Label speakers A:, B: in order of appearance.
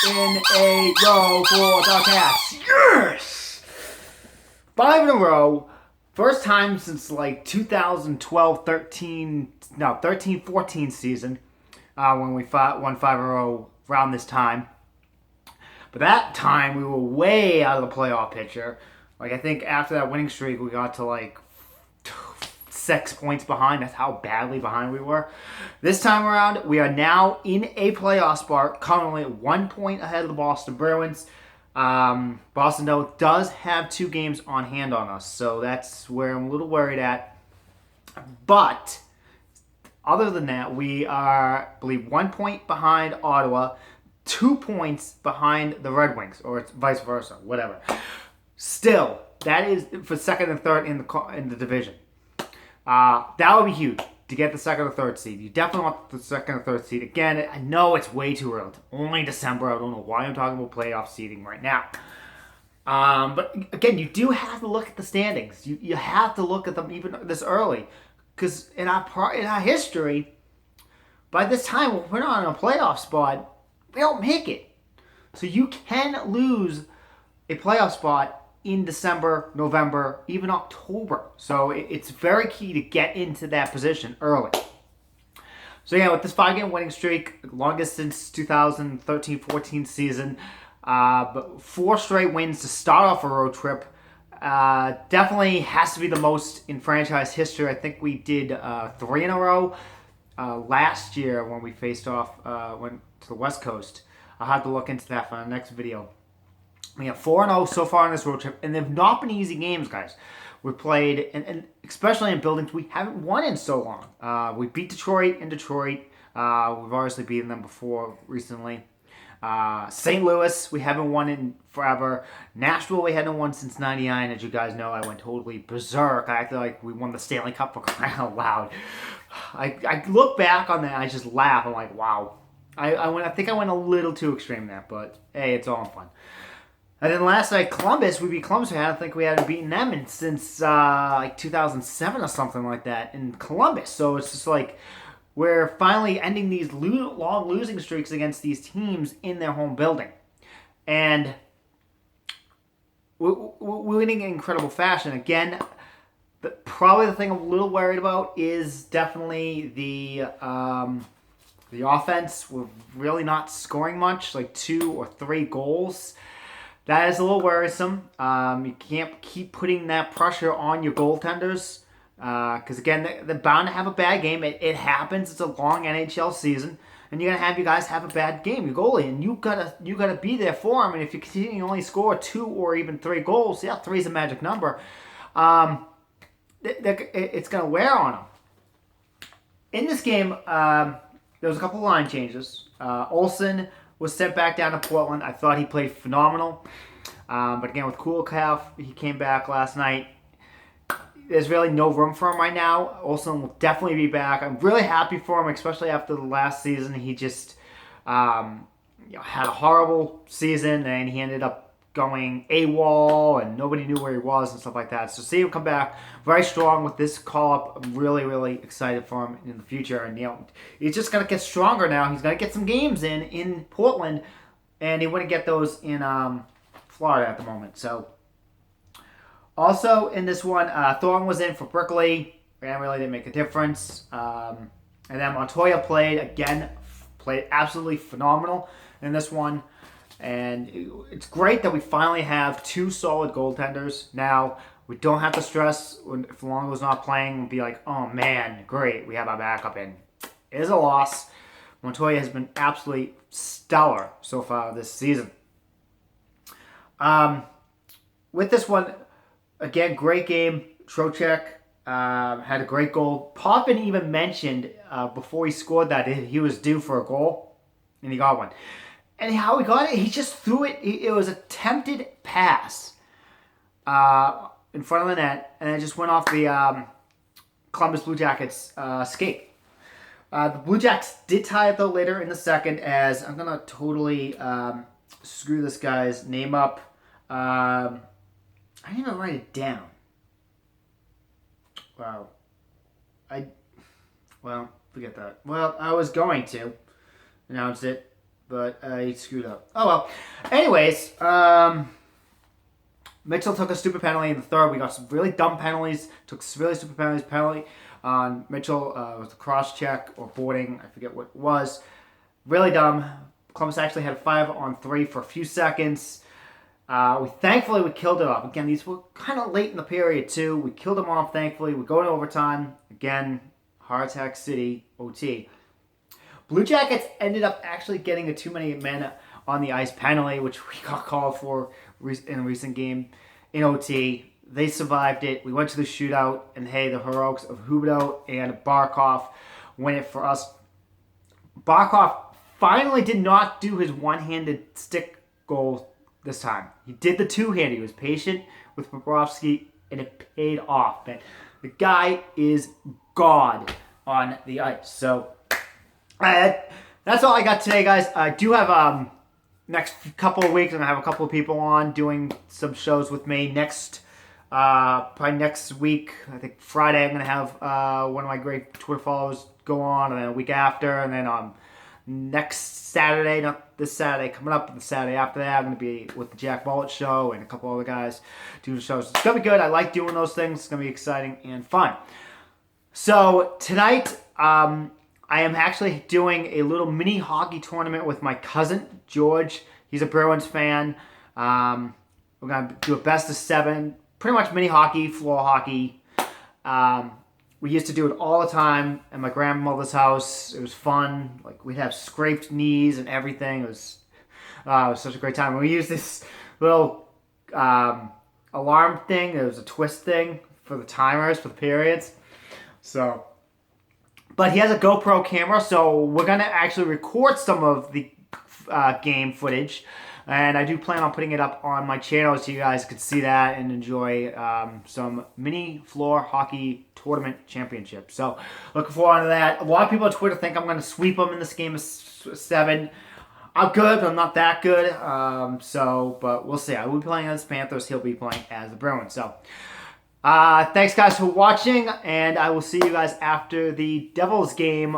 A: in a row for the Cats. Yes! 5 in a row. First time since like 2012, 13-14 season when we won 5 in a row around this time. But that time we were way out of the playoff picture. Like I think after that winning streak we got to like 6 points behind. That's how badly behind we were. This time around, we are now in a playoff spot, currently 1 point ahead of the Boston Bruins. Boston, though, does have 2 games on hand on us, so that's where I'm a little worried at. But other than that, we are, I believe, 1 point behind Ottawa, 2 points behind the Red Wings, or it's vice versa, whatever. Still, that is for second and third in the division. That would be huge to get the second or third seed. You definitely want the second or third seed. Again, I know it's way too early. It's only December. I don't know why I'm talking about playoff seeding right now. But again, you do have to look at the standings. You have to look at them even this early, because in our history, by this time when we're not in a playoff spot, we don't make it. So you can lose a playoff spot in December, November, even October. So it's very key to get into that position early. So yeah, with this 5-game winning streak, longest since 2013-14 season, but 4 straight wins to start off a road trip, definitely has to be the most in franchise history. I think we did 3 in a row last year when we faced off, went to the West Coast. I'll have to look into that for the next video. We have 4-0 so far on this road trip, and they've not been easy games, guys. We played, and especially in buildings we haven't won in so long. We beat Detroit in Detroit. We've obviously beaten them before recently. St. Louis, we haven't won in forever. Nashville, we hadn't won since '99. As you guys know, I went totally berserk. I acted like we won the Stanley Cup for crying out loud. I look back on that, I just laugh. I'm like, wow. I think I went a little too extreme there, but hey, it's all in fun. And then last night, Columbus, we beat Columbus. I don't think we hadn't beaten them since like 2007 or something like that in Columbus. So it's just like we're finally ending these long losing streaks against these teams in their home building. And we're winning in incredible fashion. Again, probably the thing I'm a little worried about is definitely the offense. We're really not scoring much, like 2 or 3 goals. That is a little worrisome. You can't keep putting that pressure on your goaltenders because, again, they're bound to have a bad game. It happens. It's a long NHL season, and you're gonna have you guys have a bad game, your goalie, and you gotta be there for them. And if you continue to only score 2 or even 3 goals, yeah, 3 is a magic number. It's gonna wear on them. In this game, there was a couple line changes. Olsen was sent back down to Portland. I thought he played phenomenal. But again, with Kulikov, he came back last night. There's really no room for him right now. Olsen will definitely be back. I'm really happy for him, especially after the last season. He just had a horrible season, and he ended up going AWOL, and nobody knew where he was and stuff like that. So see him come back very strong with this call-up. I'm really, really excited for him in the future. And he's just going to get stronger now. He's going to get some games in Portland, and he wouldn't get those in Florida at the moment. So also in this one, Thorne was in for Brickley, and really didn't make a difference. And then Montoya played absolutely phenomenal in this one. And it's great that we finally have 2 solid goaltenders. Now, we don't have to stress if Longo's not playing and be like, oh man, great, we have our backup in. It is a loss. Montoya has been absolutely stellar so far this season. With this one, again, great game. Trocheck had a great goal. Poppin even mentioned before he scored that he was due for a goal, and he got one. And how he got it, he just threw it. It was a attempted pass in front of the net, and it just went off the Columbus Blue Jackets skate. The Blue Jacks did tie it, though, later in the second, as I'm going to totally screw this guy's name up. I didn't even write it down. Wow. Forget that. Well, I was going to announce it, but he screwed up. Oh well. Anyways, Mitchell took a stupid penalty in the third. We got some really dumb penalties. Took really stupid penalties. Penalty on Mitchell was a cross check or boarding. I forget what it was. Really dumb. Columbus actually had a 5-on-3 for a few seconds. Thankfully we killed it off. Again, these were kind of late in the period too. We killed them off. Thankfully, we go into overtime. Again, Heart Attack City OT. Blue Jackets ended up actually getting a too many men on the ice penalty, which we got called for in a recent game in OT. They survived it. We went to the shootout, and hey, the heroics of Huberdeau and Barkov win it for us. Barkov finally did not do his one-handed stick goal this time. He did the two-handed. He was patient with Bobrovsky, and it paid off. Man, the guy is God on the ice. So that's all I got today, guys. I do have next couple of weeks, I'm gonna have a couple of people on doing some shows with me. Probably next week, I think Friday, I'm gonna have one of my great Twitter followers go on, and then a week after, and then next Saturday, not this Saturday, coming up, the Saturday after that, I'm going to be with the Jack Bullitt Show and a couple other guys doing shows. It's going to be good. I like doing those things. It's going to be exciting and fun. So tonight, I am actually doing a little mini hockey tournament with my cousin, George. He's a Bruins fan. We're going to do a best of 7, pretty much mini hockey, floor hockey. We used to do it all the time at my grandmother's house. It was fun. Like, we'd have scraped knees and everything. It was such a great time. We used this little alarm thing. It was a twist thing for the timers, for the periods. So, but he has a GoPro camera, so we're going to actually record some of the game footage. And I do plan on putting it up on my channel so you guys can see that and enjoy some mini floor hockey tournament championship. So looking forward to that. A lot of people on Twitter think I'm going to sweep them in this game of 7. I'm good, but I'm not that good. But we'll see. I will be playing as the Panthers. He'll be playing as the Bruins. So thanks guys for watching, and I will see you guys after the Devils game.